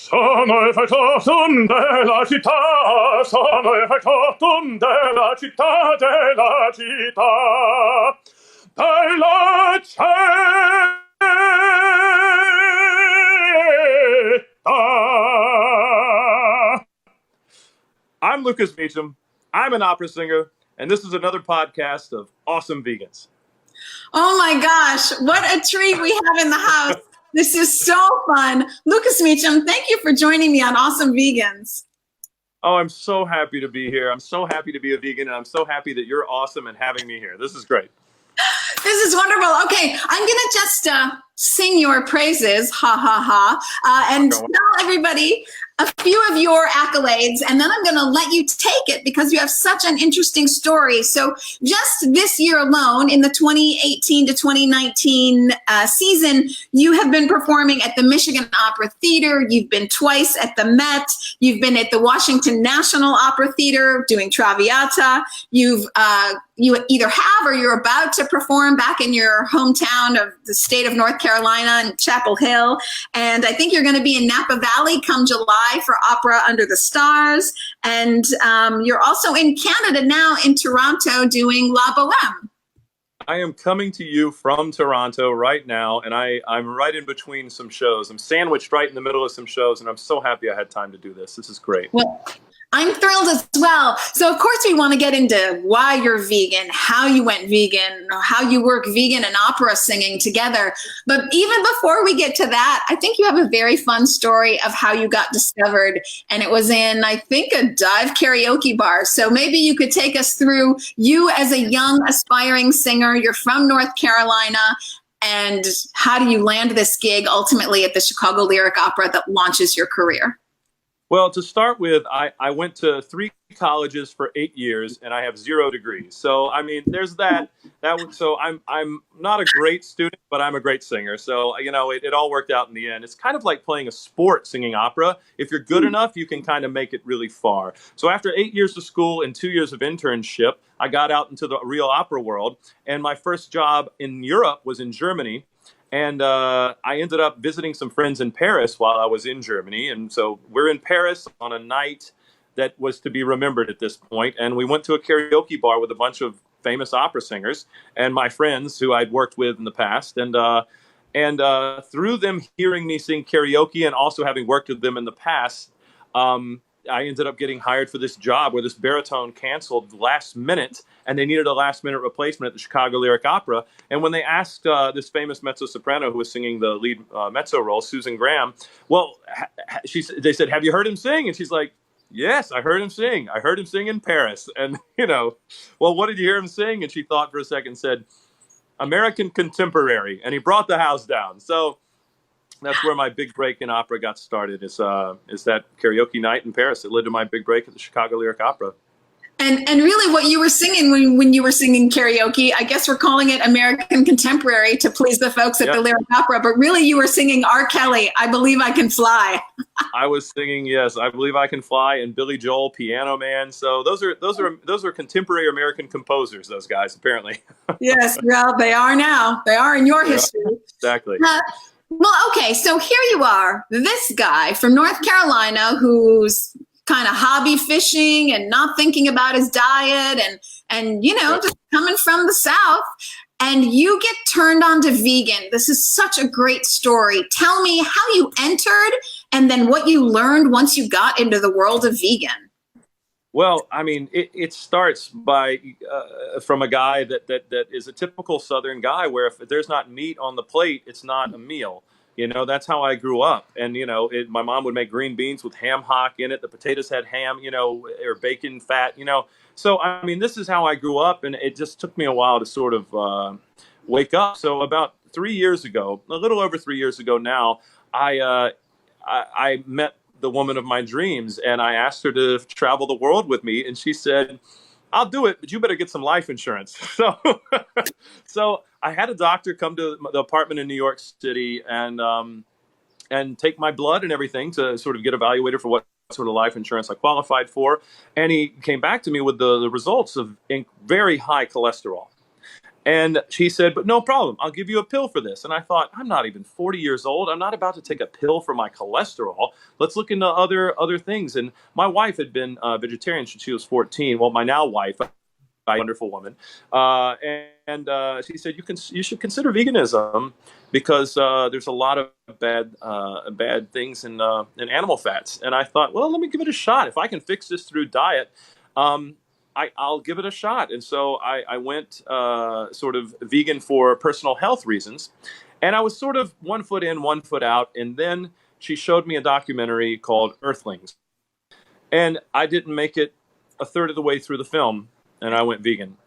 Sono il factotum della città, sono il factotum della città, della città, della città. I'm Lucas Meachem. I'm an opera singer, and this is another podcast of Awesome Vegans. Oh my gosh, what a treat we have in the house. This is so fun. Lucas Meachem, thank you for joining me on Awesome Vegans. Oh, I'm so happy to be here. I'm so happy to be a vegan, and I'm so happy that you're awesome and having me here. This is great. This is wonderful. Okay, I'm going to just sing your praises, ha, ha, ha, and tell everybody a few of your accolades, and then I'm going to let you take it because you have such an interesting story. So just this year alone, in the 2018 to 2019 season, you have been performing at the Michigan Opera Theater. You've been twice at the Met. You've been at the Washington National Opera Theater doing Traviata. You either have or you're about to perform back in your hometown of the state of North Carolina in Chapel Hill. And I think you're going to be in Napa Valley come July for Opera Under the Stars. And you're also in Canada now in Toronto doing La Boheme. I am coming to you from Toronto right now, and I'm right in between some shows. I'm sandwiched right in the middle of some shows, and I'm so happy I had time to do this. This is great. Well, I'm thrilled as well. So, of course, we want to get into why you're vegan, how you went vegan, how you work vegan and opera singing together. But even before we get to that, I think you have a very fun story of how you got discovered. And it was in, I think, a dive karaoke bar. So maybe you could take us through you as a young, aspiring singer. You're from North Carolina. And how do you land this gig ultimately at the Chicago Lyric Opera that launches your career? Well, to start with, I went to 3 colleges for 8 years, and I have 0 degrees. So, I mean, there's that. So I'm not a great student, but I'm a great singer. So, you know, it all worked out in the end. It's kind of like playing a sport, singing opera. If you're good enough, you can kind of make it really far. So after 8 years of school and 2 years of internship, I got out into the real opera world. And my first job in Europe was in Germany. And I ended up visiting some friends in Paris while I was in Germany. And so we're in Paris on a night that was to be remembered at this point. And we went to a karaoke bar with a bunch of famous opera singers and my friends who I'd worked with in the past. And through them hearing me sing karaoke and also having worked with them in the past, I ended up getting hired for this job where this baritone canceled last minute, and they needed a last minute replacement at the Chicago Lyric Opera. And when they asked this famous mezzo soprano who was singing the lead mezzo role, Susan Graham, well, they said, "Have you heard him sing?" And she's like, "Yes, I heard him sing. I heard him sing in Paris." And, you know, well, what did you hear him sing? And she thought for a second and said, "American Contemporary." And he brought the house down. So that's where my big break in opera got started, is that karaoke night in Paris. It led to my big break at the Chicago Lyric Opera. And really what you were singing when you were singing karaoke, I guess we're calling it American Contemporary to please the folks at the Lyric Opera, but really you were singing R. Kelly, "I Believe I Can Fly." I was singing, yes, "I Believe I Can Fly," and Billy Joel, "Piano Man." So those are contemporary American composers, those guys, apparently. Yes, well, they are now. They are in your history. Exactly. Well, okay, so here you are, this guy from North Carolina who's kind of hobby fishing and not thinking about his diet and you know, just coming from the South, and you get turned on to vegan. This is such a great story. Tell me how you entered and then what you learned once you got into the world of vegan. Well, I mean, it starts by from a guy that is a typical Southern guy, where if there's not meat on the plate, it's not a meal. You know, that's how I grew up. And, you know, my mom would make green beans with ham hock in it. The potatoes had ham, you know, or bacon fat, you know. So, I mean, this is how I grew up. And it just took me a while to sort of wake up. So about 3 years ago, a little over 3 years ago now, I met the woman of my dreams, and I asked her to travel the world with me, and she said, "I'll do it, but you better get some life insurance." So I had a doctor come to the apartment in New York City and take my blood and everything to sort of get evaluated for what sort of life insurance I qualified for. And he came back to me with the results of very high cholesterol. And she said, but no problem, I'll give you a pill for this. And I thought, I'm not even 40 years old. I'm not about to take a pill for my cholesterol. Let's look into other things. And my wife had been vegetarian since she was 14. Well, my now wife, a wonderful woman. She said, you should consider veganism because there's a lot of bad things in animal fats. And I thought, well, let me give it a shot. If I can fix this through diet, I'll give it a shot. And so I went sort of vegan for personal health reasons. And I was sort of 1 foot in, 1 foot out. And then she showed me a documentary called Earthlings. And I didn't make it a third of the way through the film, and I went vegan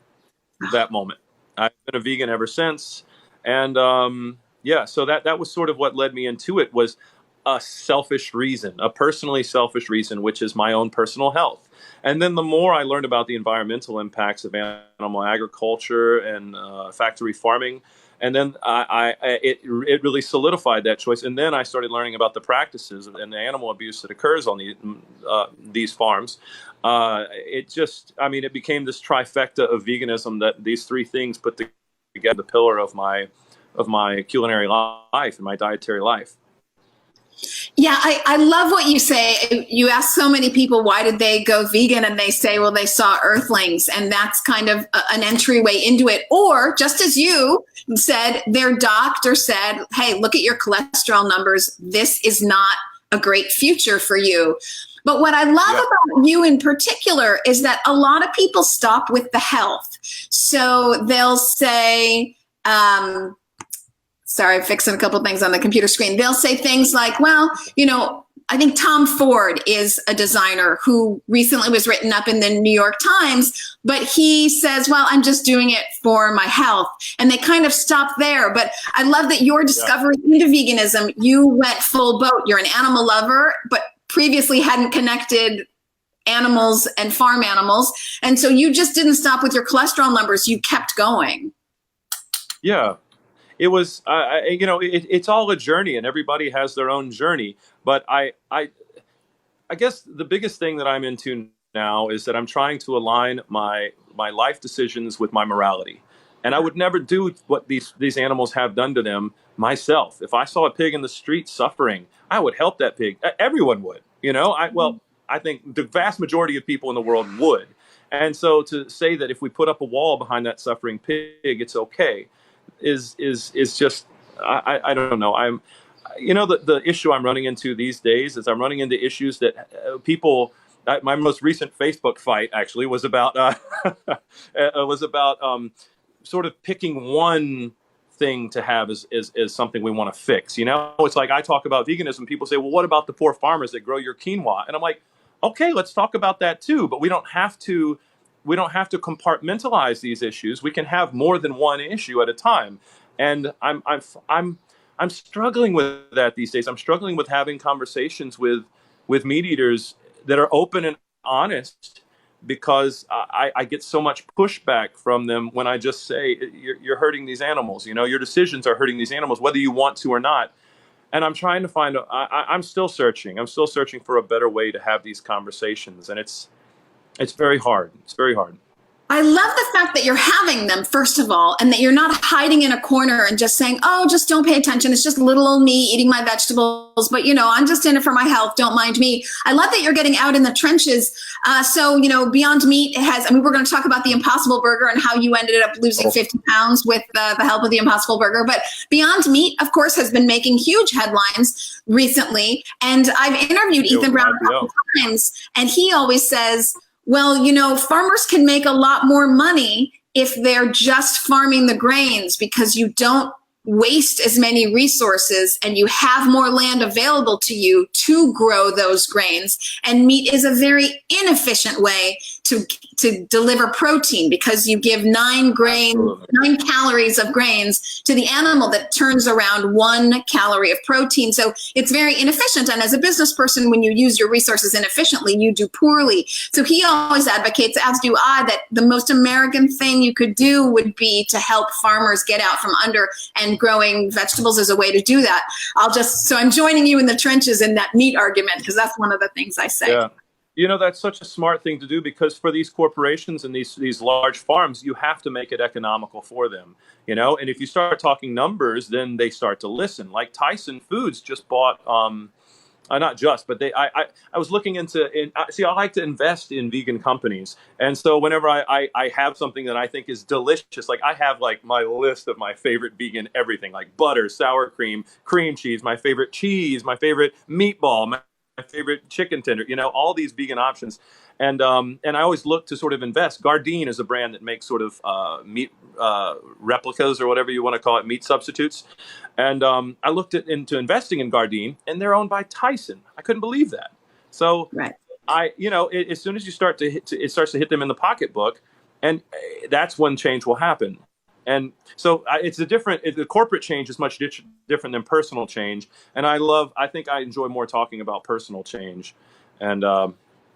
that moment. I've been a vegan ever since. And so that was sort of what led me into it, was a selfish reason, a personally selfish reason, which is my own personal health. And then the more I learned about the environmental impacts of animal agriculture and factory farming, and then it really solidified that choice. And then I started learning about the practices and the animal abuse that occurs on these farms. It became this trifecta of veganism, that these three things put together the pillar of my culinary life and my dietary life. Yeah, I love what you say. You ask so many people, why did they go vegan? And they say, well, they saw Earthlings, and that's kind of an entryway into it. Or just as you said, their doctor said, hey, look at your cholesterol numbers. This is not a great future for you. But what I love about you in particular is that a lot of people stop with the health. So they'll say, sorry, fixing a couple of things on the computer screen. They'll say things like, well, I think Tom Ford is a designer who recently was written up in the New York Times, but he says, well, I'm just doing it for my health. And they kind of stop there. But I love that your discovery into veganism, you went full boat. You're an animal lover, but previously hadn't connected animals and farm animals. And so you just didn't stop with your cholesterol numbers. You kept going. Yeah. It was, it's all a journey, and everybody has their own journey. But I guess the biggest thing that I'm into now is that I'm trying to align my life decisions with my morality. And I would never do what these animals have done to them myself. If I saw a pig in the street suffering, I would help that pig. Everyone would, I think the vast majority of people in the world would. And so to say that if we put up a wall behind that suffering pig, it's okay, is just, I don't know. The issue I'm running into these days is I'm running into issues that people, my most recent Facebook fight actually was about, sort of picking one thing to have as something we want to fix. It's like I talk about veganism. People say, well, what about the poor farmers that grow your quinoa? And I'm like, okay, let's talk about that too. But we don't have to compartmentalize these issues. We can have more than one issue at a time. And I'm struggling with that these days. I'm struggling with having conversations with meat eaters that are open and honest, because I get so much pushback from them when I just say, you're hurting these animals. Your decisions are hurting these animals, whether you want to or not. And I'm trying to find, I'm still searching. I'm still searching for a better way to have these conversations. And it's very hard. It's very hard. I love the fact that you're having them, first of all, and that you're not hiding in a corner and just saying, oh, just don't pay attention. It's just little old me eating my vegetables. But, I'm just in it for my health. Don't mind me. I love that you're getting out in the trenches. So, Beyond Meat we're going to talk about the Impossible Burger and how you ended up losing 50 pounds with the help of the Impossible Burger. But Beyond Meat, of course, has been making huge headlines recently. And I've interviewed Ethan Brown a couple times, and he always says, well, farmers can make a lot more money if they're just farming the grains, because you don't waste as many resources and you have more land available to you to grow those grains. And meat is a very inefficient way to deliver protein, because you give 9 calories of grains to the animal that turns around 1 calorie of protein. So it's very inefficient. And as a business person, when you use your resources inefficiently, you do poorly. So he always advocates, as do I, that the most American thing you could do would be to help farmers get out from under, and growing vegetables is a way to do that. So I'm joining you in the trenches in that meat argument, because that's one of the things I say. Yeah. That's such a smart thing to do, because for these corporations and these large farms, you have to make it economical for them. And if you start talking numbers, then they start to listen. Like Tyson Foods just bought, not just, but I was looking into, see, I like to invest in vegan companies. And so whenever I have something that I think is delicious, like I have like my list of my favorite vegan everything, like butter, sour cream, cream cheese, my favorite meatball, my favorite chicken tender, all these vegan options. And I always look to sort of invest. Gardein is a brand that makes sort of meat replicas, or whatever you want to call it, meat substitutes. And I looked into investing in Gardein, and they're owned by Tyson. I couldn't believe that. So Right. as soon as you start it starts to hit them in the pocketbook, and that's when change will happen. And so the corporate change is much different than personal change. And I think I enjoy more talking about personal change. And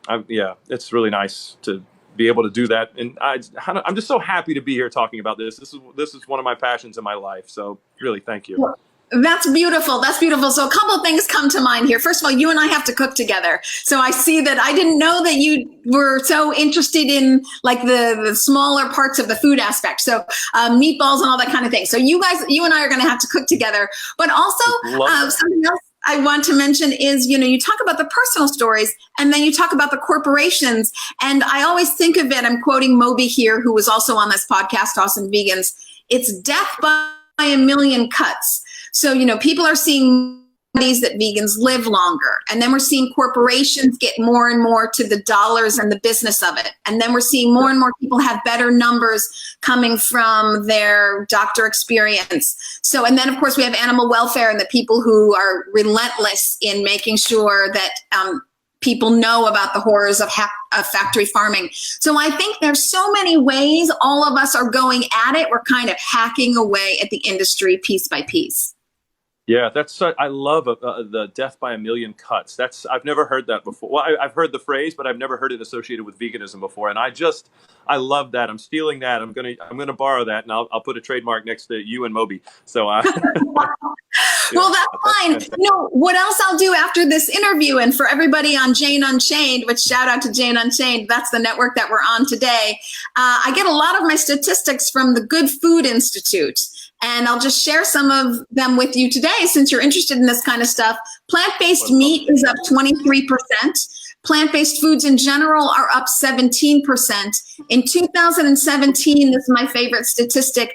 it's really nice to be able to do that. And I'm just so happy to be here talking about this. This is one of my passions in my life. So really, thank you. That's beautiful. That's beautiful. So a couple of things come to mind here. First of all, you and I have to cook together. So I see that I didn't know that you were so interested in like the smaller parts of the food aspect. So meatballs and all that kind of thing. So you and I are going to have to cook together. But also something else I want to mention is, you talk about the personal stories, and then you talk about the corporations. And I always think of it, I'm quoting Moby here, who was also on this podcast, Awesome Vegans. It's death by a million cuts. So, people are seeing studies that vegans live longer. And then we're seeing corporations get more and more to the dollars and the business of it. And then we're seeing more and more people have better numbers coming from their doctor experience. So, and then of course we have animal welfare and the people who are relentless in making sure that people know about the horrors of factory farming. So I think there's so many ways all of us are going at it. We're kind of hacking away at the industry piece by piece. Yeah, I love the death by a million cuts. I've never heard that before. Well, I've heard the phrase, but I've never heard it associated with veganism before. And I love that. I'm stealing that. I'm gonna borrow that, and I'll put a trademark next to you and Moby. So, well, that's fine. What else I'll do after this interview, and for everybody on Jane Unchained, which shout out to Jane Unchained, that's the network that we're on today. I get a lot of my statistics from the Good Food Institute. And I'll just share some of them with you today, since you're interested in this kind of stuff. Plant-based meat is up 23%. Plant-based foods in general are up 17%. In 2017, this is my favorite statistic,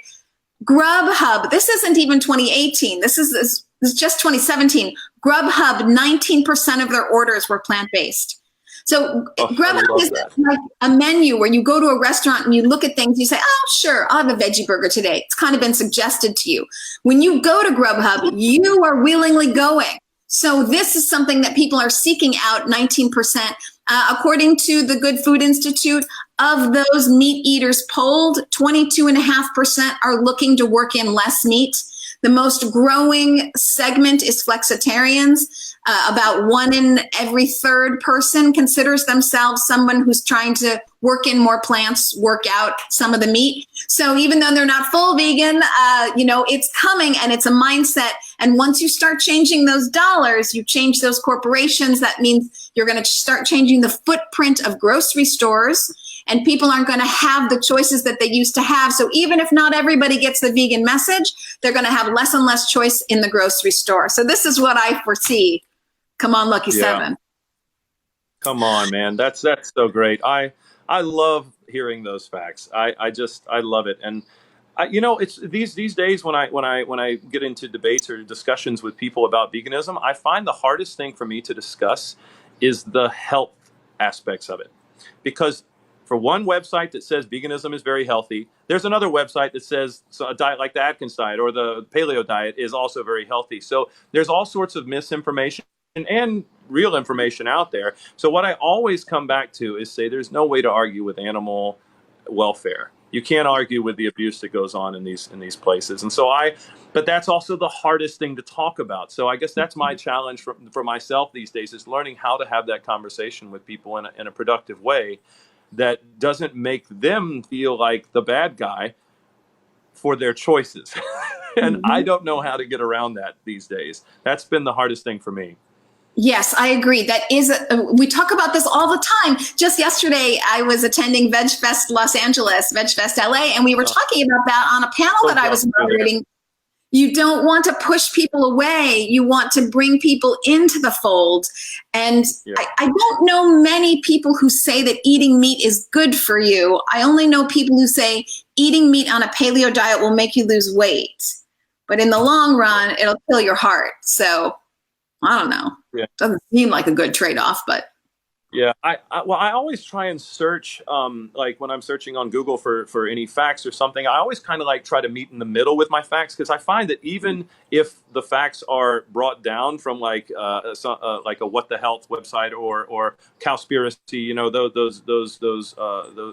Grubhub, this isn't even 2018, this is just 2017. Grubhub, 19% of their orders were plant-based. So Grubhub is like a menu where you go to a restaurant and you look at things, you say, oh, sure, I'll have a veggie burger today. It's kind of been suggested to you. When you go to Grubhub, you are willingly going. So this is something that people are seeking out, 19%. According to the Good Food Institute, of those meat eaters polled, 22.5% are looking to work in less meat. The most growing segment is flexitarians. About 1 in every 3rd person considers themselves someone who's trying to work in more plants, work out some of the meat. So even though they're not full vegan, it's coming, and it's a mindset. And once you start changing those dollars, you change those corporations. That means you're going to start changing the footprint of grocery stores, and people aren't going to have the choices that they used to have. So even if not everybody gets the vegan message, they're going to have less and less choice in the grocery store. So this is what I foresee. Come on, Lucky Seven. Come on, man. That's so great. I love hearing those facts. I love it. And it's these days when I get into debates or discussions with people about veganism, I find the hardest thing for me to discuss is the health aspects of it. Because for one website that says veganism is very healthy, there's another website that says a diet like the Atkins diet or the paleo diet is also very healthy. So there's all sorts of misinformation and real information out there. So what I always come back to is say there's no way to argue with animal welfare. You can't argue with the abuse that goes on in these places. And so but that's also the hardest thing to talk about. So I guess that's my challenge for myself these days, is learning how to have that conversation with people in a productive way that doesn't make them feel like the bad guy for their choices. And I don't know how to get around that these days. That's been the hardest thing for me. Yes, I agree. That is, we talk about this all the time. Just yesterday, I was attending Veg Fest Los Angeles, Veg Fest LA, and we were talking about that on a panel that I was moderating. You don't want to push people away. You want to bring people into the fold. And I don't know many people who say that eating meat is good for you. I only know people who say eating meat on a paleo diet will make you lose weight. But in the long run, it'll kill your heart. So I don't know. Yeah. Doesn't seem like a good trade-off, but. Yeah, I always try and search, like when I'm searching on Google for any facts or something, I always kind of like try to meet in the middle with my facts, because I find that even if the facts are brought down from like a What the Health website or Cowspiracy, you know, those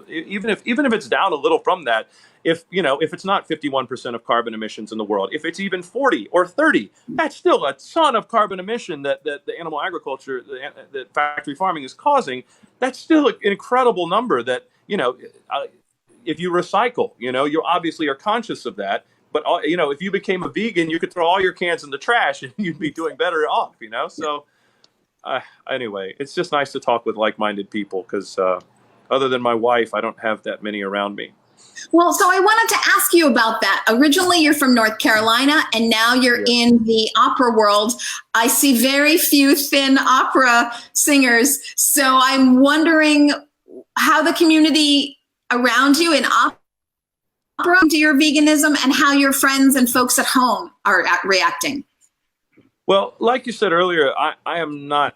even if it's down a little from that, if it's not 51% of carbon emissions in the world, if it's even 40 or 30, that's still a ton of carbon emission that the animal agriculture, that factory farming is causing. That's still an incredible number that, if you recycle, you obviously are conscious of that. But, if you became a vegan, you could throw all your cans in the trash and you'd be doing better off, So anyway, it's just nice to talk with like-minded people, because other than my wife, I don't have that many around me. Well, so I wanted to ask you about that. Originally, you're from North Carolina, and now you're in the opera world. I see very few thin opera singers. So I'm wondering how the community around you in opera to your veganism, and how your friends and folks at home are reacting. Well, like you said earlier, I'm not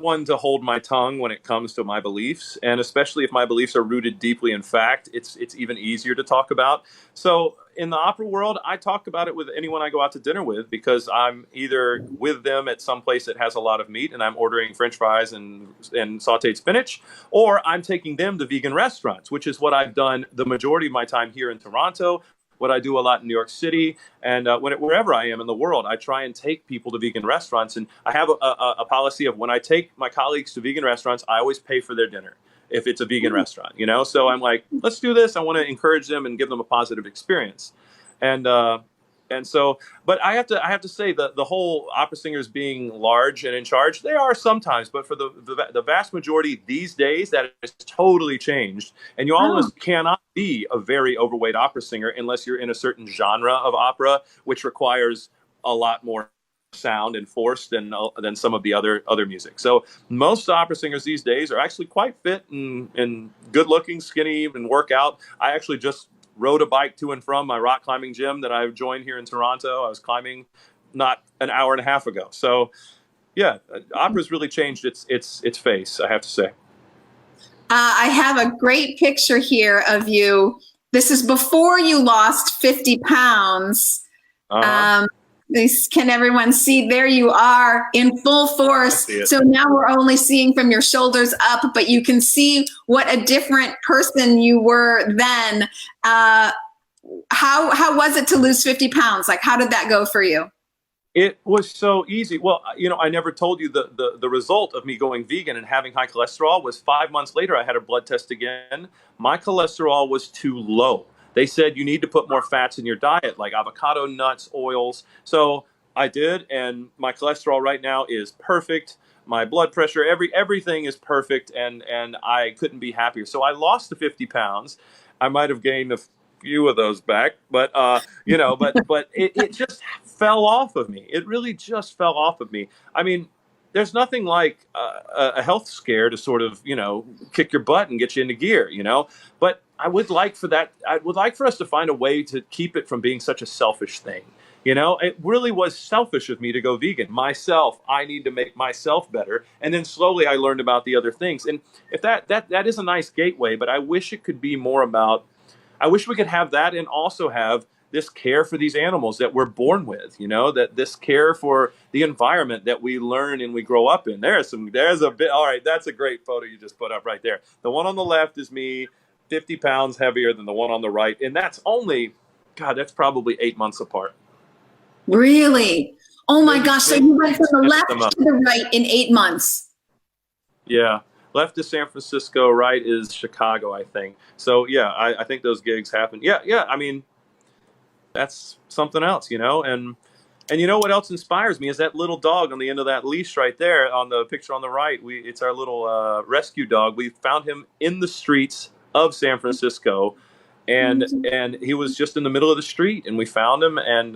one to hold my tongue when it comes to my beliefs, and especially if my beliefs are rooted deeply in fact, it's even easier to talk about. So in the opera world, I talk about it with anyone I go out to dinner with, because I'm either with them at some place that has a lot of meat and I'm ordering French fries and sauteed spinach, or I'm taking them to vegan restaurants, which is what I've done the majority of my time here in Toronto, what I do a lot in New York City, and wherever I am in the world, I try and take people to vegan restaurants. And I have a policy of, when I take my colleagues to vegan restaurants, I always pay for their dinner if it's a vegan restaurant, So I'm like, let's do this. I want to encourage them and give them a positive experience. And so, but I have to say that the whole opera singers being large and in charge, they are sometimes, but for the vast majority these days, that has totally changed. And you almost cannot be a very overweight opera singer unless you're in a certain genre of opera, which requires a lot more sound and force than some of the other music. So most opera singers these days are actually quite fit and good looking, skinny, and work out. I actually just rode a bike to and from my rock climbing gym that I've joined here in Toronto. I was climbing not an hour and a half ago. So yeah, opera's really changed its face, I have to say. I have a great picture here of you. This is before you lost 50 pounds. Can everyone see? There you are in full force. So now we're only seeing from your shoulders up, but you can see what a different person you were then. How was it to lose 50 pounds? Like, how did that go for you? It was so easy. Well, I never told you the result of me going vegan and having high cholesterol was 5 months later. I had a blood test again. My cholesterol was too low. They said you need to put more fats in your diet, like avocado, nuts, oils. So I did, and my cholesterol right now is perfect. My blood pressure, everything is perfect, and I couldn't be happier. So I lost the 50 pounds. I might have gained a few of those back, but but it just fell off of me. It really just fell off of me. I mean, there's nothing like a health scare to sort of, kick your butt and get you into gear, But I would like for us to find a way to keep it from being such a selfish thing. It really was selfish of me to go vegan. I need to make myself better. And then slowly I learned about the other things. And if that is a nice gateway, but I wish it could be more about, I wish we could have that and also have this care for these animals that we're born with, that this care for the environment that we learn and we grow up in. There's a bit. All right. That's a great photo you just put up right there. The one on the left is me, 50 pounds heavier than the one on the right. And that's that's probably 8 months apart. Really? Oh my gosh. So you went from the left to the right in 8 months. Yeah. Left is San Francisco, right is Chicago, I think. So yeah, I think those gigs happen. Yeah. I mean, that's something else, and And you know what else inspires me is that little dog on the end of that leash right there on the picture on the right. It's our little rescue dog. We found him in the streets of San Francisco, and he was just in the middle of the street, and we found him and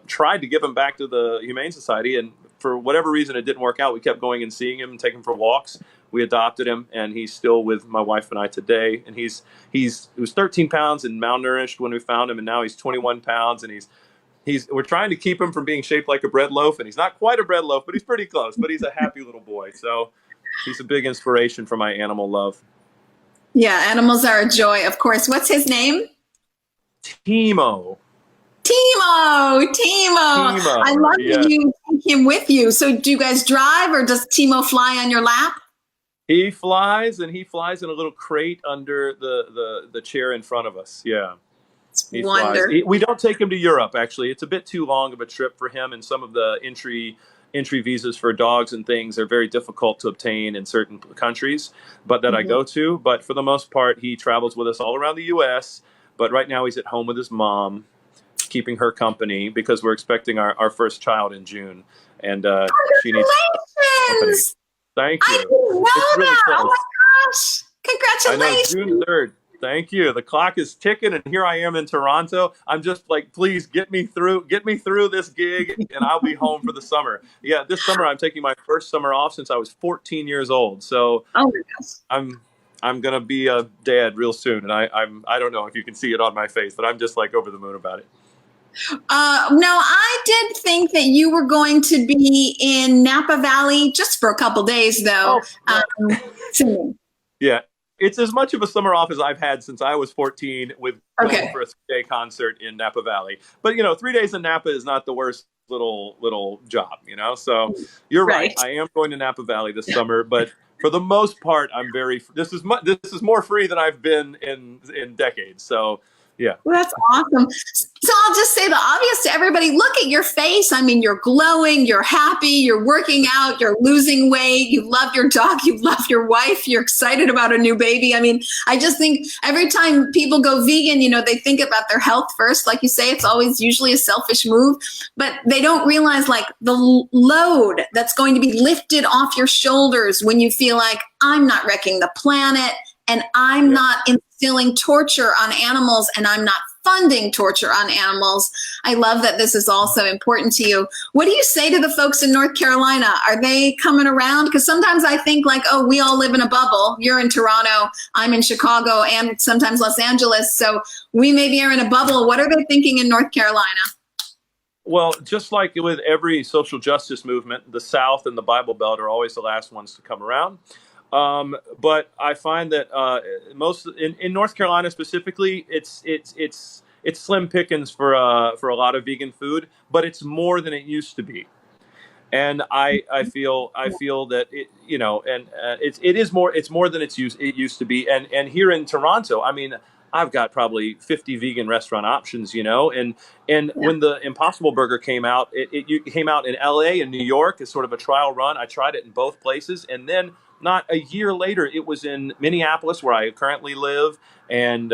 tried to give him back to the Humane Society, and for whatever reason it didn't work out. We kept going and seeing him and taking him for walks. We adopted him, and he's still with my wife and I today. And he was 13 pounds and malnourished when we found him, and now he's 21 pounds, and we're trying to keep him from being shaped like a bread loaf, and he's not quite a bread loaf, but he's pretty close. But he's a happy little boy, so he's a big inspiration for my animal love. Yeah, animals are a joy, of course. What's his name? Timo. I love that you take him with you. So do you guys drive, or does Timo fly on your lap? He flies, and he flies in a little crate under the chair in front of us. Yeah. He flies. We don't take him to Europe, actually. It's a bit too long of a trip for him, and some of the entry visas for dogs and things are very difficult to obtain in certain countries, but that I go to. But for the most part, he travels with us all around the U.S., but right now he's at home with his mom, keeping her company, because we're expecting our first child in June, and she needs company. Thank you. I didn't know it's really that. close. Oh my gosh. Congratulations. I know, June 3rd. Thank you. The clock is ticking, and here I am in Toronto. I'm just like, please get me through this gig, and I'll be home for the summer. Yeah, this summer I'm taking my first summer off since I was 14 years old. So oh my gosh. I'm gonna be a dad real soon, and I don't know if you can see it on my face, but I'm just like over the moon about it. No, I did think that you were going to be in Napa Valley just for a couple days, though. Yeah, it's as much of a summer off as I've had since I was 14, with going for a 3-day concert in Napa Valley. But 3 days in Napa is not the worst little job, So you're right. I am going to Napa Valley this summer, but for the most part, I'm very. This is more free than I've been in decades. So. Yeah. Well, that's awesome. So I'll just say the obvious to everybody. Look at your face. I mean, you're glowing, you're happy, you're working out, you're losing weight, you love your dog, you love your wife, you're excited about a new baby. I mean, I just think every time people go vegan, they think about their health first. Like you say, it's always usually a selfish move, but they don't realize like the load that's going to be lifted off your shoulders when you feel like I'm not wrecking the planet, and I'm not instilling torture on animals, and I'm not funding torture on animals. I love that this is also important to you. What do you say to the folks in North Carolina? Are they coming around? Because sometimes I think like, oh, we all live in a bubble. You're in Toronto, I'm in Chicago, and sometimes Los Angeles. So we maybe are in a bubble. What are they thinking in North Carolina? Well, just like with every social justice movement, the South and the Bible Belt are always the last ones to come around. But I find that most in North Carolina specifically, it's slim pickings for a lot of vegan food, but it's more than it used to be. And I feel that it's more than it used to be. And here in Toronto, I mean, I've got probably 50 vegan restaurant options, and when the Impossible Burger came out, it came out in LA and New York as sort of a trial run. I tried it in both places, and then not a year later, it was in Minneapolis, where I currently live, and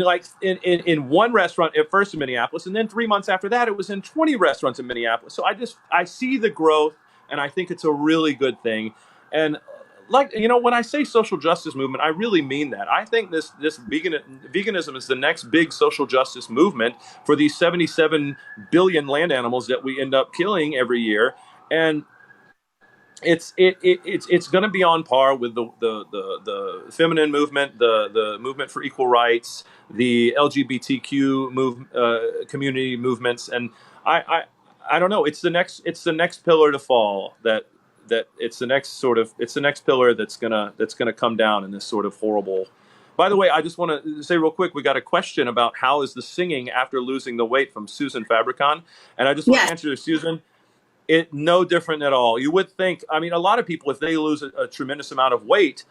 in one restaurant at first in Minneapolis, and then 3 months after that, it was in 20 restaurants in Minneapolis. So I see the growth, and I think it's a really good thing. And when I say social justice movement, I really mean that. I think this veganism is the next big social justice movement for these 77 billion land animals that we end up killing every year, and it's going to be on par with the feminine movement, the movement for equal rights, the LGBTQ community movements, and I don't know. It's the next pillar to fall. It's the next pillar that's gonna come down in this sort of horrible. By the way, I just want to say real quick, we got a question about how is the singing after losing the weight from Susan Fabricon, and I just want to answer to Susan. It no different at all. You would think, I mean, a lot of people, if they lose a tremendous amount of weight,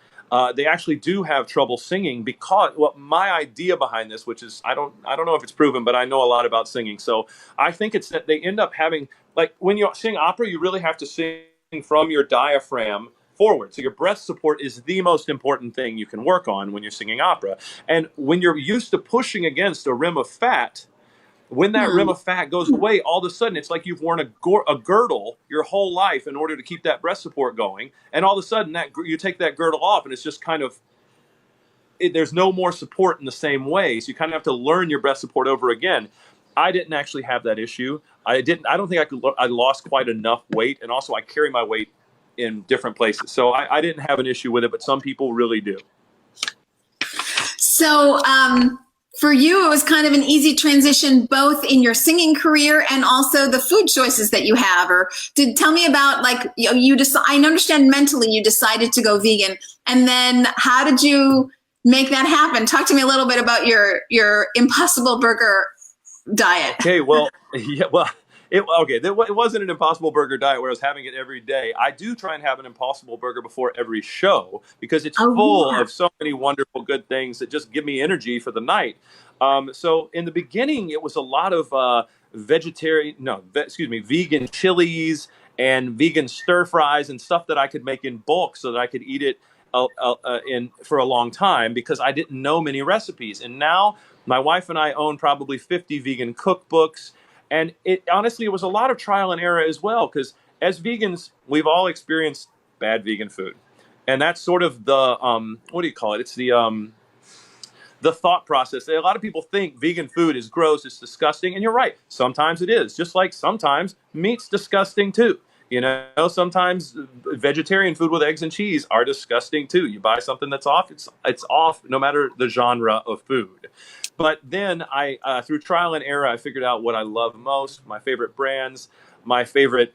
they actually do have trouble singing, because my idea behind this, which is I don't know if it's proven, but I know a lot about singing. So I think it's that they end up having, like, when you sing opera, you really have to sing from your diaphragm forward. So your breath support is the most important thing you can work on when you're singing opera. And when you're used to pushing against a rim of fat, When that rim of fat goes away, all of a sudden it's like you've worn a girdle your whole life in order to keep that breast support going, and all of a sudden that you take that girdle off, and it's just kind of there's no more support in the same way. So you kind of have to learn your breast support over again. I didn't actually have that issue. I don't think I lost quite enough weight, and also I carry my weight in different places, so I didn't have an issue with it. But some people really do. So for you, it was kind of an easy transition, both in your singing career and also the food choices that you have. Or tell me about, like, I understand mentally you decided to go vegan, and then how did you make that happen? Talk to me a little bit about your Impossible Burger diet. Okay, well, it wasn't an Impossible Burger diet where I was having it every day. I do try and have an Impossible Burger before every show because it's full of so many wonderful good things that just give me energy for the night. So in the beginning, it was a lot of vegan chilies and vegan stir fries and stuff that I could make in bulk so that I could eat it for a long time because I didn't know many recipes. And now my wife and I own probably 50 vegan cookbooks. And it was a lot of trial and error as well, because as vegans, we've all experienced bad vegan food. And that's sort of the, what do you call it? It's the thought process. A lot of people think vegan food is gross, it's disgusting. And you're right. Sometimes it is. Just like sometimes meat's disgusting too. You know, sometimes vegetarian food with eggs and cheese are disgusting too. You buy something that's off, it's off no matter the genre of food. But then through trial and error, I figured out what I love most, my favorite brands. My favorite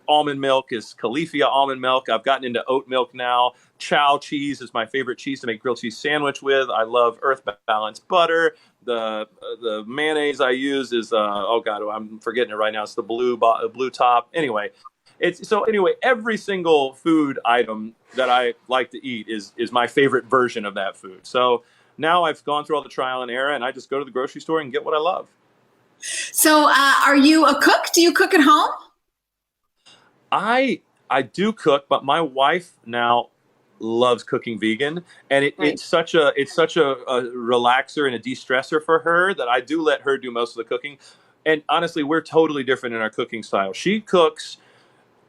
almond milk is Califia almond milk. I've gotten into oat milk now. Chow cheese is my favorite cheese to make grilled cheese sandwich with. I love Earth Balance butter. The mayonnaise I use is, I'm forgetting it right now. It's the blue top. Anyway, every single food item that I like to eat is my favorite version of that food. So now I've gone through all the trial and error, and I just go to the grocery store and get what I love. So are you a cook? Do you cook at home? I do cook, but my wife now loves cooking vegan, and it's such a relaxer and a de-stressor for her that I do let her do most of the cooking. And honestly, we're totally different in our cooking style. She cooks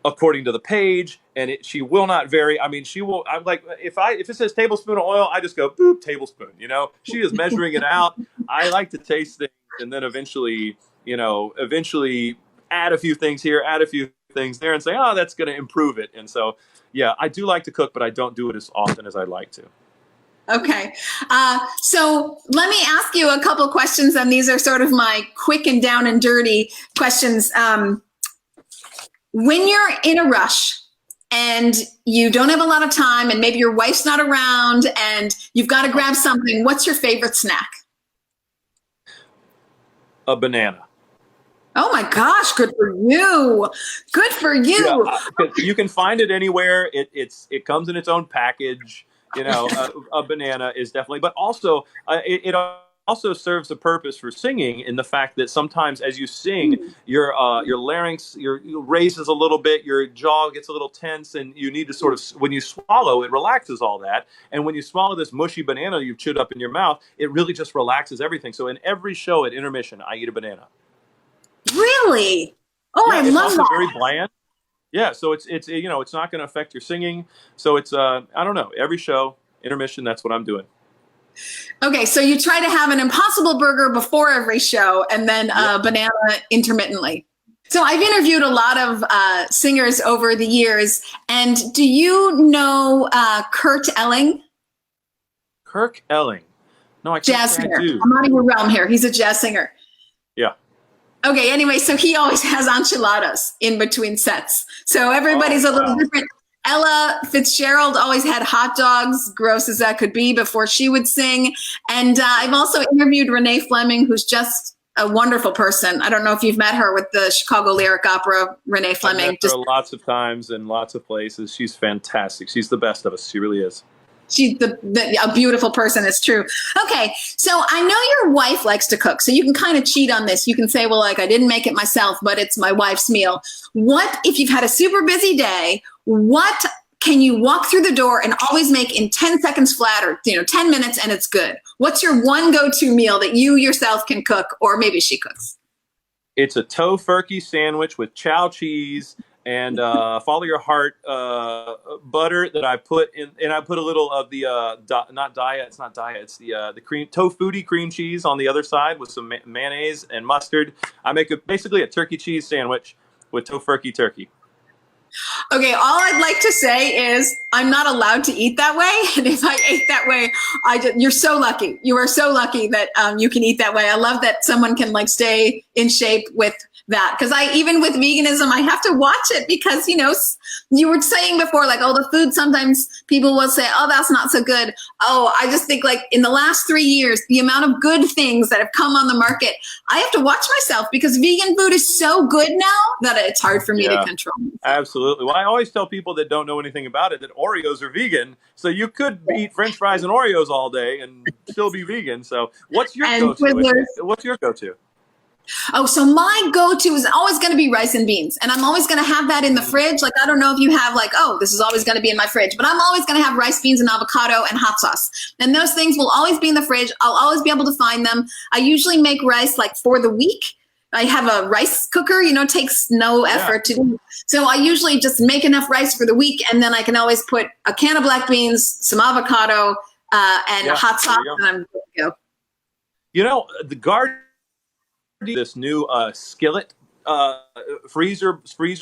according to the page, and she will not vary. I mean, she will. I'm like, if it says tablespoon of oil, I just go boop, tablespoon. You know, she is measuring it out. I like to taste things, and then eventually add a few things here, add a few things there, and say, oh, that's going to improve it. And so, yeah, I do like to cook, but I don't do it as often as I'd like to. Okay. So let me ask you a couple questions, and these are sort of my quick and down and dirty questions. When you're in a rush and you don't have a lot of time and maybe your wife's not around and you've got to grab something, what's your favorite snack? A banana. Oh my gosh, good for you. Good for you. Yeah, you can find it anywhere. It comes in its own package. You know, a banana is definitely, but also it also serves a purpose for singing in the fact that sometimes as you sing, your larynx raises a little bit, your jaw gets a little tense, and you need to sort of, when you swallow, it relaxes all that. And when you swallow this mushy banana you've chewed up in your mouth, it really just relaxes everything. So in every show at intermission, I eat a banana. Really? Oh, yeah, I love that. It's very bland. Yeah, so it's not going to affect your singing. So it's I don't know, every show, intermission, that's what I'm doing. Okay, so you try to have an Impossible Burger before every show and then a banana intermittently. So I've interviewed a lot of singers over the years, and do you know Kurt Elling? Kirk Elling? No, I can't. Jazz singer. I'm out of your realm here. He's a jazz singer. Yeah. Okay, anyway, so he always has enchiladas in between sets. So everybody's a little different. Ella Fitzgerald always had hot dogs, gross as that could be, before she would sing. And I've also interviewed Renee Fleming, who's just a wonderful person. I don't know if you've met her with the Chicago Lyric Opera, Renee Fleming. I've met her lots of times in lots of places. She's fantastic. She's the best of us. She really is. She's a beautiful person. It's true. Okay. So I know your wife likes to cook, so you can kind of cheat on this. You can say, well, like, I didn't make it myself, but it's my wife's meal. What, if you've had a super busy day, what can you walk through the door and always make in 10 seconds flat, or 10 minutes, and it's good? What's your one go-to meal that you yourself can cook, or maybe she cooks? It's a tofurkey sandwich with chow cheese and follow your heart butter that I put in, and I put a little of the not Daya, it's not Daya, it's the cream tofutti cream cheese on the other side with some mayonnaise and mustard. I make basically a turkey cheese sandwich with tofurkey turkey. Okay, all I'd like to say is I'm not allowed to eat that way, and if I ate that way, you're so lucky. You are so lucky that you can eat that way. I love that someone can like stay in shape with that, because even with veganism, I have to watch it because, you know, you were saying before, like, oh, the food, sometimes people will say, oh, that's not so good. Oh, I just think like in the last 3 years, the amount of good things that have come on the market, I have to watch myself because vegan food is so good now that it's hard for me to control myself. Absolutely. Well, I always tell people that don't know anything about it that Oreos are vegan. So you could eat French fries and Oreos all day and still be vegan. So what's your go-to? What's your go-to? Oh, so my go-to is always going to be rice and beans. And I'm always going to have that in the fridge. Like, I don't know if you have like, oh, this is always going to be in my fridge, but I'm always going to have rice, beans, and avocado and hot sauce. And those things will always be in the fridge. I'll always be able to find them. I usually make rice like for the week. I have a rice cooker, you know, takes no effort to do. So I usually just make enough rice for the week. And then I can always put a can of black beans, some avocado, and hot sauce, and I'm good to go. You know, the garden, this new skillet, freezer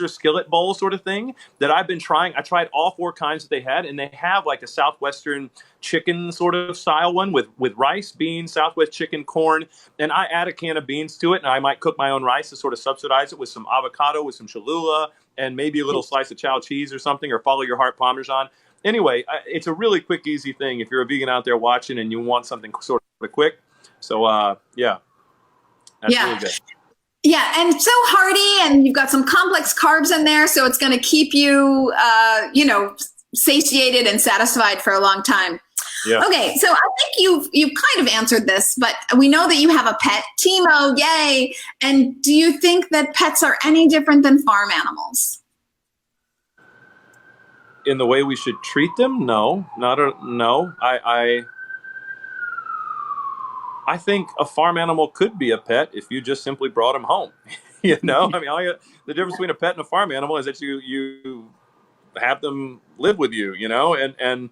skillet bowl sort of thing that I've been trying. I tried all 4 kinds that they had, and they have like a Southwestern chicken sort of style one with rice, beans, Southwest chicken, corn, and I add a can of beans to it, and I might cook my own rice to sort of subsidize it with some avocado, with some Cholula, and maybe a little slice of chow cheese or something, or follow your heart Parmesan. Anyway, it's a really quick, easy thing if you're a vegan out there watching and you want something sort of quick. So, that's really good. Yeah, and so hearty, and you've got some complex carbs in there, so it's going to keep you, you know, satiated and satisfied for a long time. Yeah. Okay, so I think you've kind of answered this, but we know that you have a pet, Timo, yay! And do you think that pets are any different than farm animals? In the way we should treat them? No, no. I think a farm animal could be a pet if you just simply brought him home. You know, I mean, the difference between a pet and a farm animal is that you have them live with you, you know, and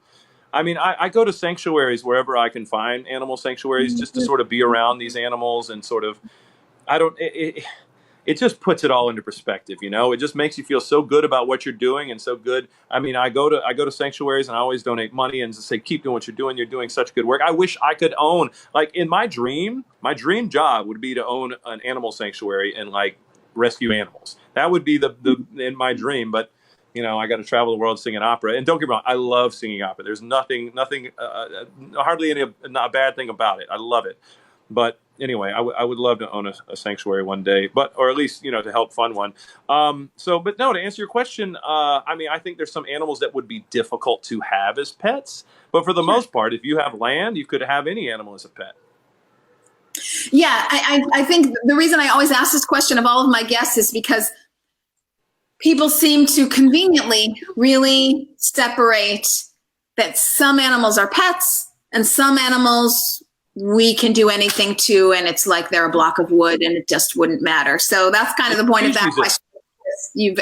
I mean, I go to sanctuaries wherever I can find animal sanctuaries just to sort of be around these animals and sort of, it just puts it all into perspective, you know. It just makes you feel so good about what you're doing and so good. I mean, I go to sanctuaries and I always donate money and just say, keep doing what you're doing. You're doing such good work. I wish I could own, like in my dream job would be to own an animal sanctuary and like rescue animals. That would be the in my dream. But you know, I got to travel the world singing opera. And don't get me wrong, I love singing opera. There's nothing, hardly any not a bad thing about it. I love it. But anyway, I would love to own a sanctuary one day, or at least, you know, to help fund one. But no, to answer your question, I mean, I think there's some animals that would be difficult to have as pets, but for the most part, if you have land, you could have any animal as a pet. Yeah, I think the reason I always ask this question of all of my guests is because people seem to conveniently really separate that some animals are pets and some animals we can do anything to, and it's like they're a block of wood and it just wouldn't matter. So that's kind of the point of that question you've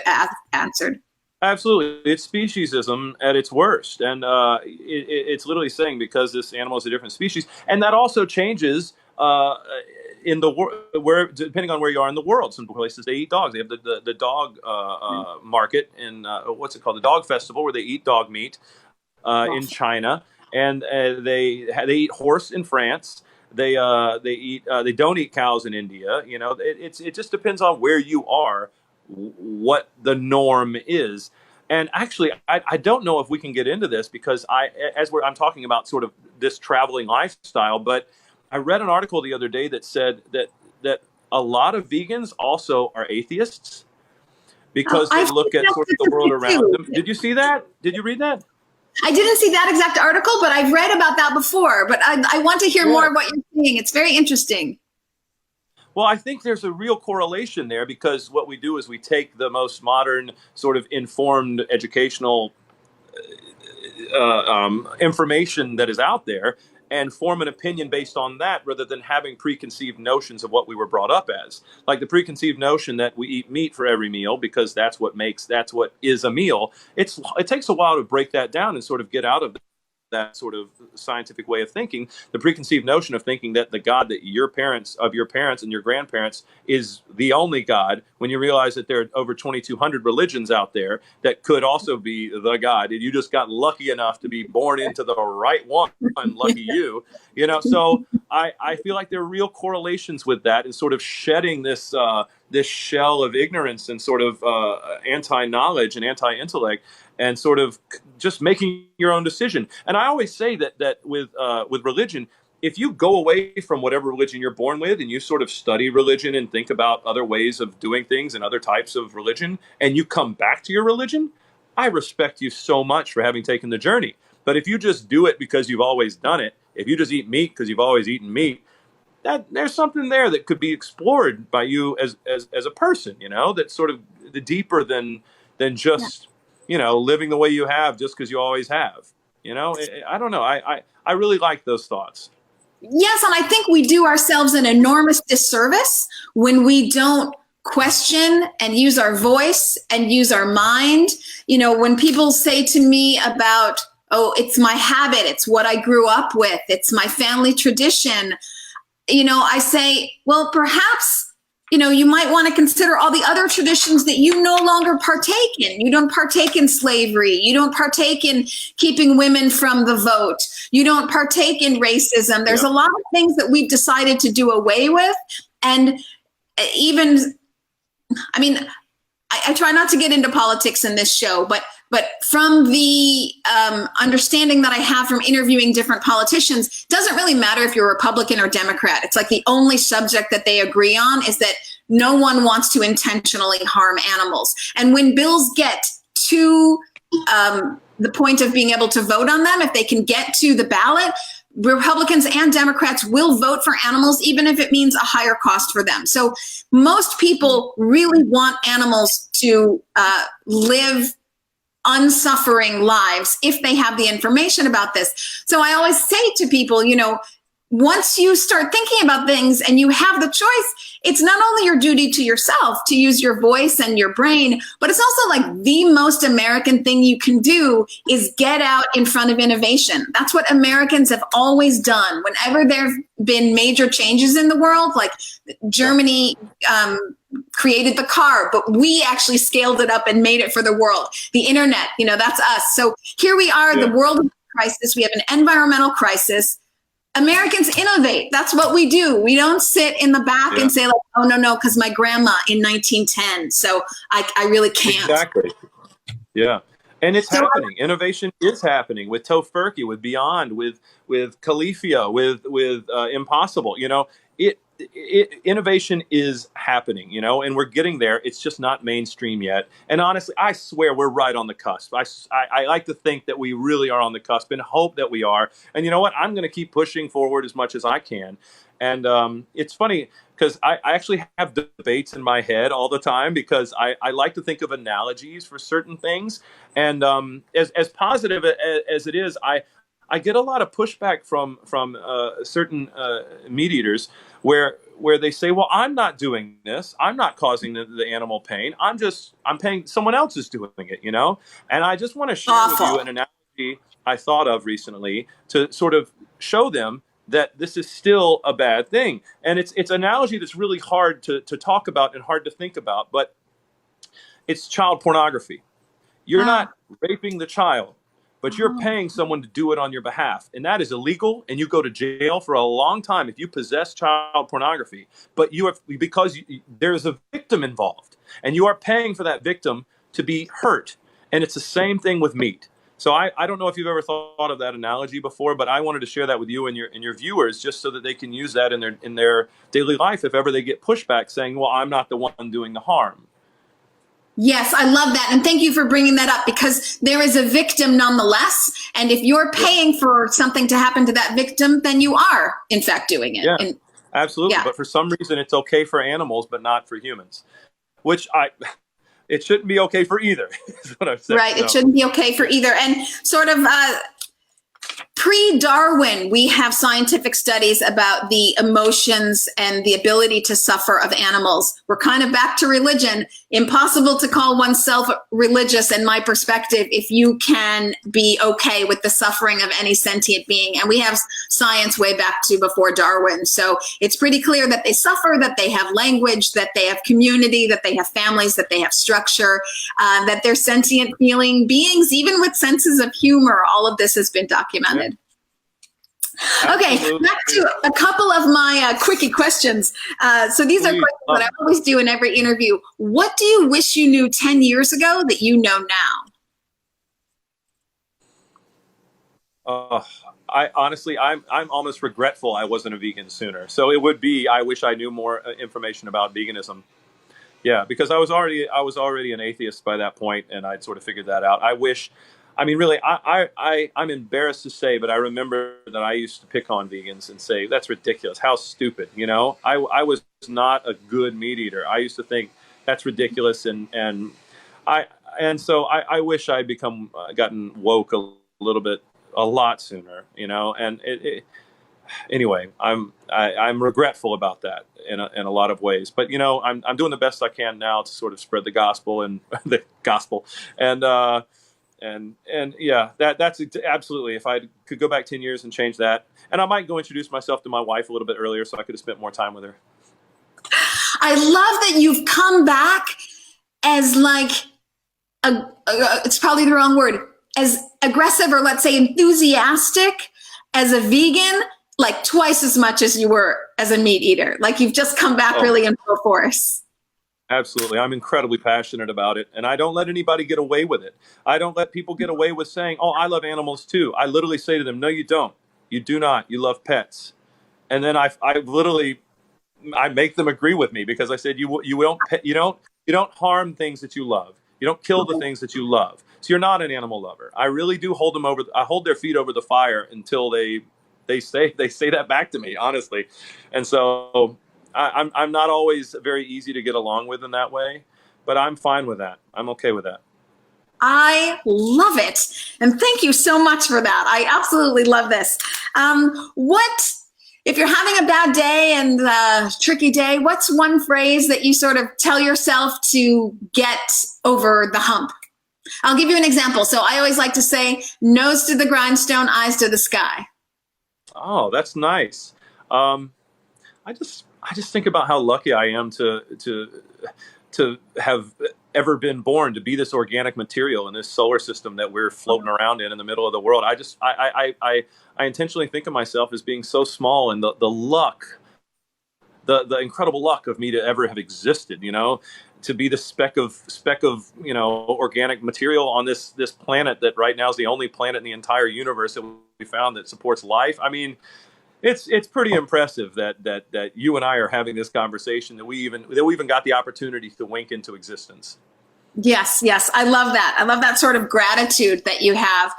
answered. Absolutely. It's speciesism at its worst. And it's literally saying because this animal is a different species. And that also changes in the where depending on where you are in the world. Some places they eat dogs. They have the dog market in, what's it called? The dog festival where they eat dog meat in China. And they eat horse in France. They don't eat cows in India. You know, it just depends on where you are, what the norm is. And actually, I don't know if we can get into this because I'm talking about sort of this traveling lifestyle. But I read an article the other day that said that a lot of vegans also are atheists because they look at sort of the world around them. Did you see that? Did you read that? I didn't see that exact article, but I've read about that before. But I want to hear more of what you're saying. It's very interesting. Well, I think there's a real correlation there because what we do is we take the most modern sort of informed educational information that is out there and form an opinion based on that rather than having preconceived notions of what we were brought up as. Like the preconceived notion that we eat meat for every meal because that's what is a meal. It takes a while to break that down and sort of get out of that sort of scientific way of thinking, the preconceived notion of thinking that the God that your parents and your grandparents is the only God, when you realize that there are over 2,200 religions out there that could also be the God, and you just got lucky enough to be born into the right one, lucky you, so I feel like there are real correlations with that and sort of shedding this shell of ignorance and sort of anti-knowledge and anti-intellect, and sort of just making your own decision. And I always say that with religion, if you go away from whatever religion you're born with and you sort of study religion and think about other ways of doing things and other types of religion, and you come back to your religion, I respect you so much for having taken the journey. But if you just do it because you've always done it, if you just eat meat because you've always eaten meat, that there's something there that could be explored by you as a person, that's sort of the deeper than just living the way you have just because you always have. I don't know. I really like those thoughts. Yes, and I think we do ourselves an enormous disservice when we don't question and use our voice and use our mind. When people say to me about, oh, it's my habit, it's what I grew up with, it's my family tradition, I say, well, perhaps you might want to consider all the other traditions that you no longer partake in. You don't partake in slavery. You don't partake in keeping women from the vote. You don't partake in racism. There's a lot of things that we've decided to do away with. And even, I try not to get into politics in this show, but from the understanding that I have from interviewing different politicians, it doesn't really matter if you're Republican or Democrat. It's like the only subject that they agree on is that no one wants to intentionally harm animals. And when bills get to the point of being able to vote on them, if they can get to the ballot, Republicans and Democrats will vote for animals, even if it means a higher cost for them. So most people really want animals to live unsuffering lives if they have the information about this. So I always say to people, once you start thinking about things and you have the choice, it's not only your duty to yourself to use your voice and your brain, but it's also like the most American thing you can do is get out in front of innovation. That's what Americans have always done. Whenever there have been major changes in the world, like Germany created the car, but we actually scaled it up and made it for the world. The internet, that's us. So here we are, the world crisis. We have an environmental crisis. Americans innovate. That's what we do. We don't sit in the back and say like, oh, no, because my grandma in 1910. So I really can't. Exactly. Yeah. And it's happening. Innovation is happening with Tofurkey, with Beyond, with Califia, with Impossible. Innovation is happening, and we're getting there. It's just not mainstream yet. And honestly, I swear we're right on the cusp. I like to think that we really are on the cusp and hope that we are. And you know what? I'm going to keep pushing forward as much as I can. And it's funny because I actually have debates in my head all the time because I like to think of analogies for certain things. And as positive as it is, I get a lot of pushback from certain meat eaters where they say, well, I'm not doing this. I'm not causing the animal pain. I'm paying, someone else is doing it, And I just want to share with you an analogy I thought of recently to sort of show them that this is still a bad thing. And it's an analogy that's really hard to talk about and hard to think about, but it's child pornography. You're not raping the child, but you're paying someone to do it on your behalf. And that is illegal, and you go to jail for a long time if you possess child pornography. But because there's a victim involved, and you are paying for that victim to be hurt. And it's the same thing with meat. So I don't know if you've ever thought of that analogy before, but I wanted to share that with you and your viewers, just so that they can use that in their daily life if ever they get pushback saying, well, I'm not the one doing the harm. Yes, I love that. And thank you for bringing that up, because there is a victim nonetheless. And if you're paying for something to happen to that victim, then you are, in fact, doing it. Yeah, absolutely. Yeah. But for some reason, it's okay for animals, but not for humans, which it shouldn't be okay for either, is what I've said. Right. So. It shouldn't be okay for either. And sort of pre-Darwin, we have scientific studies about the emotions and the ability to suffer of animals. We're kind of back to religion. Impossible to call oneself religious, in my perspective, if you can be okay with the suffering of any sentient being. And we have science way back to before Darwin. So it's pretty clear that they suffer, that they have language, that they have community, that they have families, that they have structure, that they're sentient feeling beings, even with senses of humor. All of this has been documented. Okay, back to a couple of my quickie questions. So these are questions that I always do in every interview. What do you wish you knew 10 years ago that you know now? I honestly, I'm almost regretful I wasn't a vegan sooner. So it would be, I wish I knew more information about veganism. Yeah, because I was already an atheist by that point, and I'd sort of figured that out. I mean, really, I'm embarrassed to say, but I remember that I used to pick on vegans and say, that's ridiculous. How stupid, you know? I was not a good meat eater. I used to think that's ridiculous. And so I wish I'd gotten woke a lot sooner, you know? And anyway, I'm regretful about that in a lot of ways, but you know, I'm doing the best I can now to sort of spread the gospel and and yeah, that's absolutely, if I could go back 10 years and change that, and I might go introduce myself to my wife a little bit earlier so I could have spent more time with her. I love that you've come back as like, it's probably the wrong word, as aggressive or let's say enthusiastic as a vegan, like twice as much as you were as a meat eater. Like you've just come back really in full force. Absolutely. I'm incredibly passionate about it, and I don't let anybody get away with it. I don't let people get away with saying, oh, I love animals too. I literally say to them, no, you don't. You do not. You love pets. And then I make them agree with me, because I said, you don't harm things that you love. You don't kill the things that you love. So you're not an animal lover. I really do I hold their feet over the fire until they say that back to me, honestly. And so I'm not always very easy to get along with in that way, but I'm fine with that. I'm okay with that. I love it. And thank you so much for that. I absolutely love this. If you're having a bad day and a tricky day, what's one phrase that you sort of tell yourself to get over the hump? I'll give you an example. So I always like to say, nose to the grindstone, eyes to the sky. Oh, that's nice. I just think about how lucky I am to have ever been born, to be this organic material in this solar system that we're floating around in the middle of the world. I intentionally think of myself as being so small, and the luck, the incredible luck of me to ever have existed, you know, to be the speck of you know, organic material on this planet that right now is the only planet in the entire universe that we found that supports life. I mean, it's pretty impressive that you and I are having this conversation, that we even got the opportunity to wink into existence. Yes, I love that. I love that sort of gratitude that you have.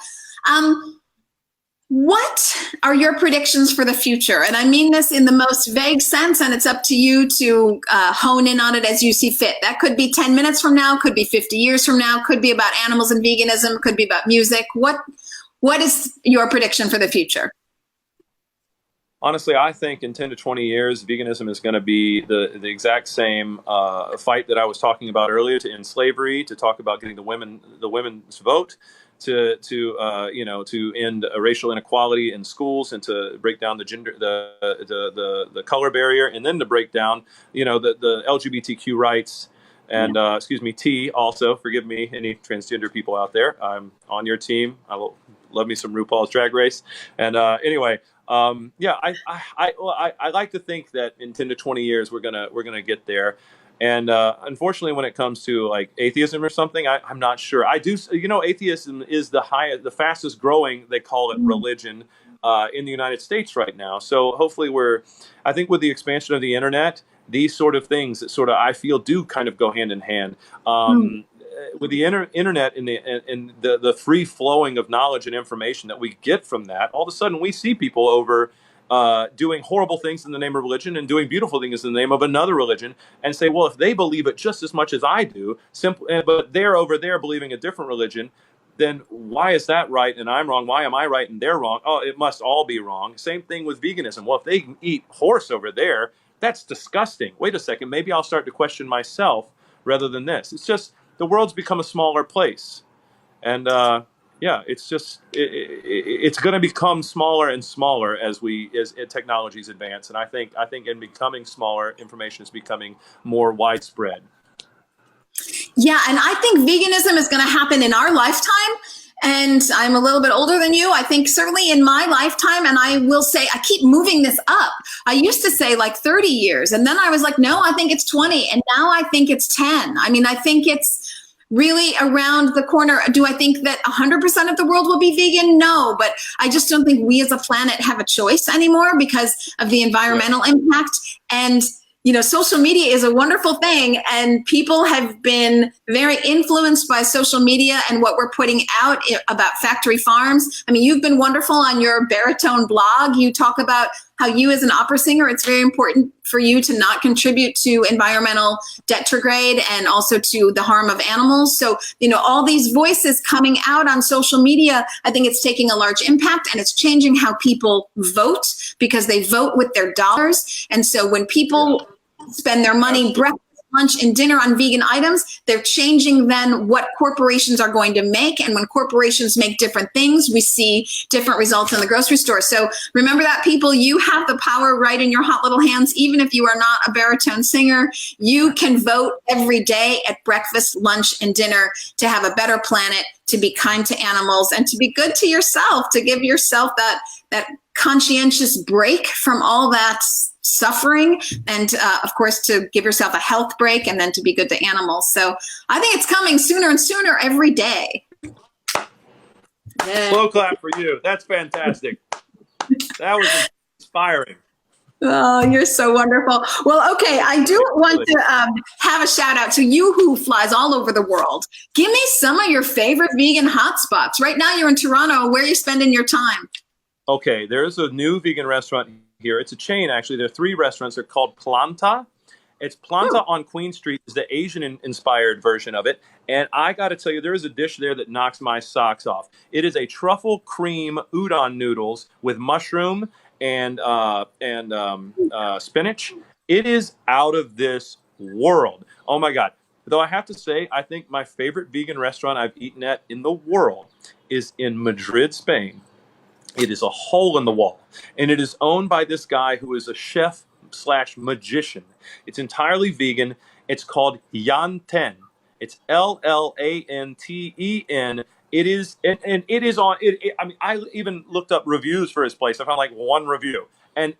What are your predictions for the future? And I mean this in the most vague sense, and it's up to you to hone in on it as you see fit. That could be 10 minutes from now, could be 50 years from now, could be about animals and veganism, could be about music. What is your prediction for the future? Honestly, I think in 10 to 20 years, veganism is going to be the exact same fight that I was talking about earlier, to end slavery, to talk about getting the women's vote, to end racial inequality in schools, and to break down the color barrier, and then to break down, you know, the LGBTQ rights. And T also, forgive me, any transgender people out there. I'm on your team. I will love me some RuPaul's Drag Race. And anyway. I like to think that in 10 to 20 years we're gonna get there, and unfortunately, when it comes to like atheism or something, I'm not sure. I do, you know, atheism is the fastest growing, they call it, religion in the United States right now. So hopefully, I think with the expansion of the internet, these sort of things that sort of, I feel, do kind of go hand in hand. With the internet and the free flowing of knowledge and information that we get from that, all of a sudden we see people over doing horrible things in the name of religion and doing beautiful things in the name of another religion, and say, well, if they believe it just as much as I do, but they're over there believing a different religion, then why is that right and I'm wrong? Why am I right and they're wrong? Oh, it must all be wrong. Same thing with veganism. Well, if they can eat horse over there, that's disgusting. Wait a second, maybe I'll start to question myself rather than this. It's just the world's become a smaller place. And yeah, it's just it's going to become smaller and smaller as technologies advance. And I think in becoming smaller, information is becoming more widespread. Yeah, and I think veganism is going to happen in our lifetime. And I'm a little bit older than you. I think certainly in my lifetime, and I will say, I keep moving this up. I used to say like 30 years, and then I was like, no, I think it's 20, and now I think it's 10. I mean, I think it's really around the corner. Do I think that 100% of the world will be vegan? No, but I just don't think we as a planet have a choice anymore because of the environmental impact. And you know, social media is a wonderful thing, and people have been very influenced by social media and what we're putting out about factory farms. I mean, you've been wonderful on your Baritone blog. You talk about how you as an opera singer, it's very important for you to not contribute to environmental detrograde and also to the harm of animals. So, you know, all these voices coming out on social media, I think it's taking a large impact, and it's changing how people vote because they vote with their dollars. And so when people spend their money, breakfast, lunch, and dinner on vegan items, they're changing then what corporations are going to make. And when corporations make different things, we see different results in the grocery store. So remember that, people, you have the power right in your hot little hands. Even if you are not a baritone singer, you can vote every day at breakfast, lunch, and dinner to have a better planet, to be kind to animals, and to be good to yourself, to give yourself that conscientious break from all that suffering, and of course to give yourself a health break, and then to be good to animals. So I think it's coming sooner and sooner every day. Yeah. Slow clap for you. That's fantastic. That was inspiring. Oh, you're so wonderful. Well, okay, I do want to have a shout out to you who flies all over the world. Give me some of your favorite vegan hotspots. Right now you're in Toronto. Where are you spending your time? Okay, there's a new vegan restaurant here. It's a chain, actually. There are 3 restaurants. They're called Planta. It's Planta on Queen Street. Is the Asian-inspired version of it. And I got to tell you, there is a dish there that knocks my socks off. It is a truffle cream udon noodles with mushroom and spinach. It is out of this world. Oh, my God. Though I have to say, I think my favorite vegan restaurant I've eaten at in the world is in Madrid, Spain. It is a hole in the wall, and it is owned by this guy who is a chef/magician. It's entirely vegan. It's called Llanten. It's Llanten. It is, and it is on. I mean, I even looked up reviews for his place. I found like 1 review, and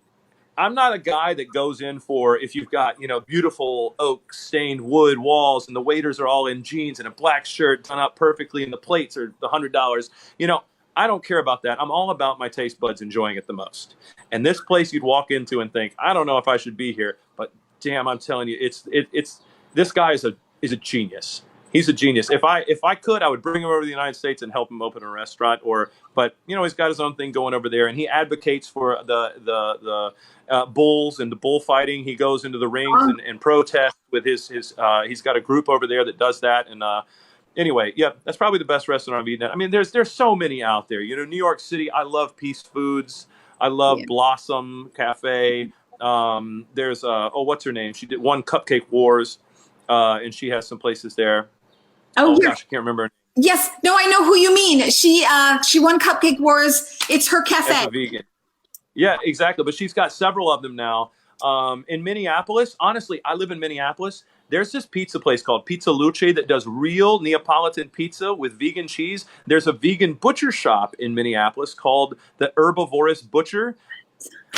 I'm not a guy that goes in for if you've got, you know, beautiful oak stained wood walls and the waiters are all in jeans and a black shirt done up perfectly and the plates are $100. You know, I don't care about that. I'm all about my taste buds enjoying it the most. And this place you'd walk into and think, I don't know if I should be here, but damn, I'm telling you, it's this guy is a genius. He's a genius. If I could, I would bring him over to the United States and help him open a restaurant. But you know, he's got his own thing going over there, and he advocates for the bulls and the bullfighting. He goes into the rings and protests with his. He's got a group over there that does that, and anyway, yeah, that's probably the best restaurant I've eaten at. I mean, there's so many out there. You know, New York City, I love Peace Foods. I love Blossom Cafe. There's what's her name? She did One Cupcake Wars, and she has some places there. Oh gosh, I can't remember her name. Yes, no, I know who you mean. She won Cupcake Wars. It's her cafe. As a vegan. Yeah, exactly. But she's got several of them now. In Minneapolis, honestly, I live in Minneapolis. There's this pizza place called Pizza Luce that does real Neapolitan pizza with vegan cheese. There's a vegan butcher shop in Minneapolis called the Herbivorous Butcher.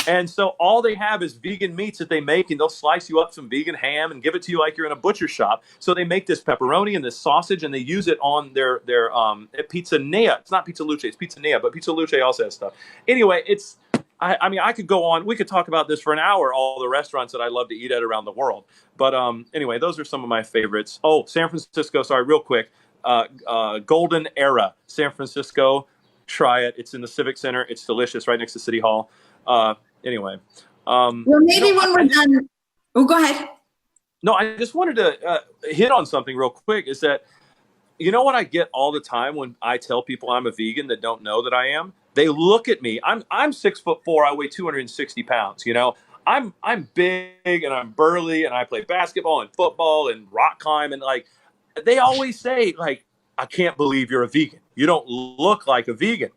And so all they have is vegan meats that they make, and they'll slice you up some vegan ham and give it to you like you're in a butcher shop. So they make this pepperoni and this sausage, and they use it on their Pizza Nea. It's not Pizza Luce, it's Pizza Nea, but Pizza Luce also has stuff. Anyway, I mean, I could go on. We could talk about this for an hour, all the restaurants that I love to eat at around the world. But anyway, those are some of my favorites. Oh, San Francisco, sorry, real quick. Golden Era, San Francisco. Try it. It's in the Civic Center. It's delicious, right next to City Hall. Anyway. Well, maybe when we're done. Oh, go ahead. No, I just wanted to hit on something real quick, is that you know what I get all the time when I tell people I'm a vegan that don't know that I am? They look at me. I'm 6'4". I weigh 260 pounds. You know, I'm big and I'm burly and I play basketball and football and rock climb, and like they always say, like, I can't believe you're a vegan. You don't look like a vegan.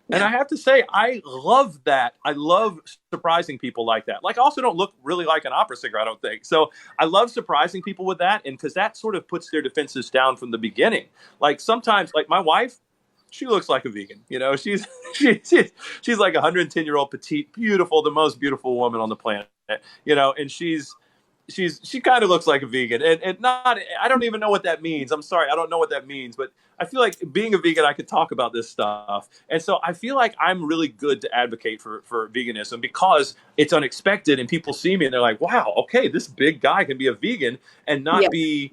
And I have to say, I love that. I love surprising people like that. Like, I also don't look really like an opera singer, I don't think. So I love surprising people with that. And because that sort of puts their defenses down from the beginning. Like sometimes, like my wife, she looks like a vegan. You know, she's she's like a 110-year-old petite, beautiful, the most beautiful woman on the planet. You know, and she kind of looks like a vegan, and not, I don't even know what that means. I'm sorry, I don't know what that means, but I feel like being a vegan, I could talk about this stuff. And so I feel like I'm really good to advocate for veganism because it's unexpected and people see me and they're like, wow, okay, this big guy can be a vegan and not be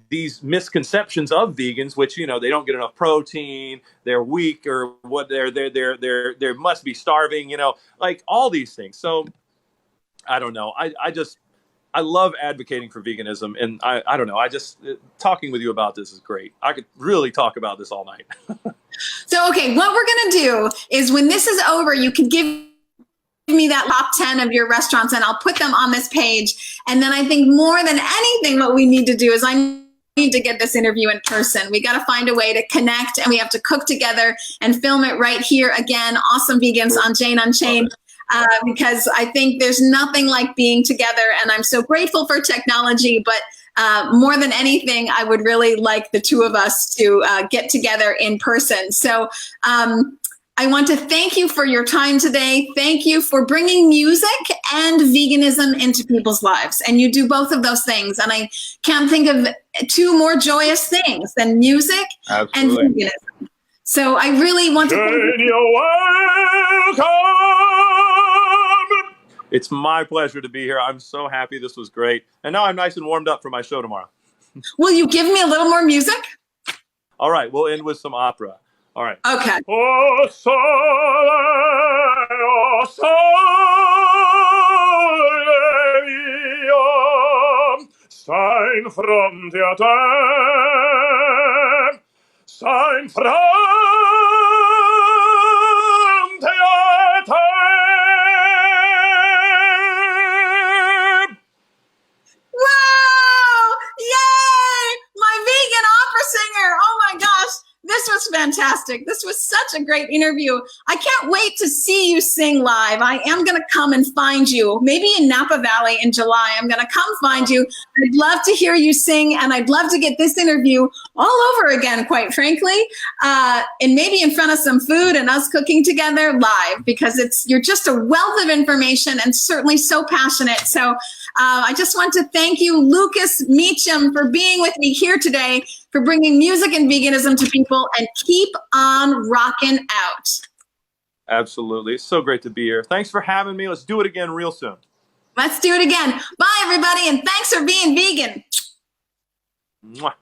these misconceptions of vegans, which, you know, they don't get enough protein, they're weak, or what they must be starving, you know, like all these things. So I don't know. I love advocating for veganism, and I don't know. Talking with you about this is great. I could really talk about this all night. So, okay, what we're going to do is when this is over, you can give me that top 10 of your restaurants and I'll put them on this page. And then I think more than anything, what we need to do is I need to get this interview in person. We got to find a way to connect, and we have to cook together and film it right here again. Awesome Vegans on Jane Unchained. Because I think there's nothing like being together, and I'm so grateful for technology, but more than anything, I would really like the two of us to get together in person. So I want to thank you for your time today. Thank you for bringing music and veganism into people's lives. And you do both of those things. And I can't think of two more joyous things than music and veganism. So I really want to thank you. Welcome. It's my pleasure to be here. I'm so happy. This was great. And now I'm nice and warmed up for my show tomorrow. Will you give me a little more music? All right. We'll end with some opera. All right. Okay. Oh, sole, oh, sole mio, stai in fronte a te, stai in fronte a te. Wow! Yay! My vegan opera singer. Oh my gosh. This was fantastic. This was such a great interview. I can't wait to see you sing live. I am going to come and find you, maybe in Napa Valley in July. I'm going to come find you. I'd love to hear you sing, and I'd love to get this interview all over again, quite frankly, and maybe in front of some food and us cooking together live, because you're just a wealth of information and certainly so passionate. So I just want to thank you, Lucas Meachem, for being with me here today, for bringing music and veganism to people, and keep on rocking out. Absolutely. It's so great to be here. Thanks for having me. Let's do it again real soon. Let's do it again. Bye, everybody, and thanks for being vegan. Mwah.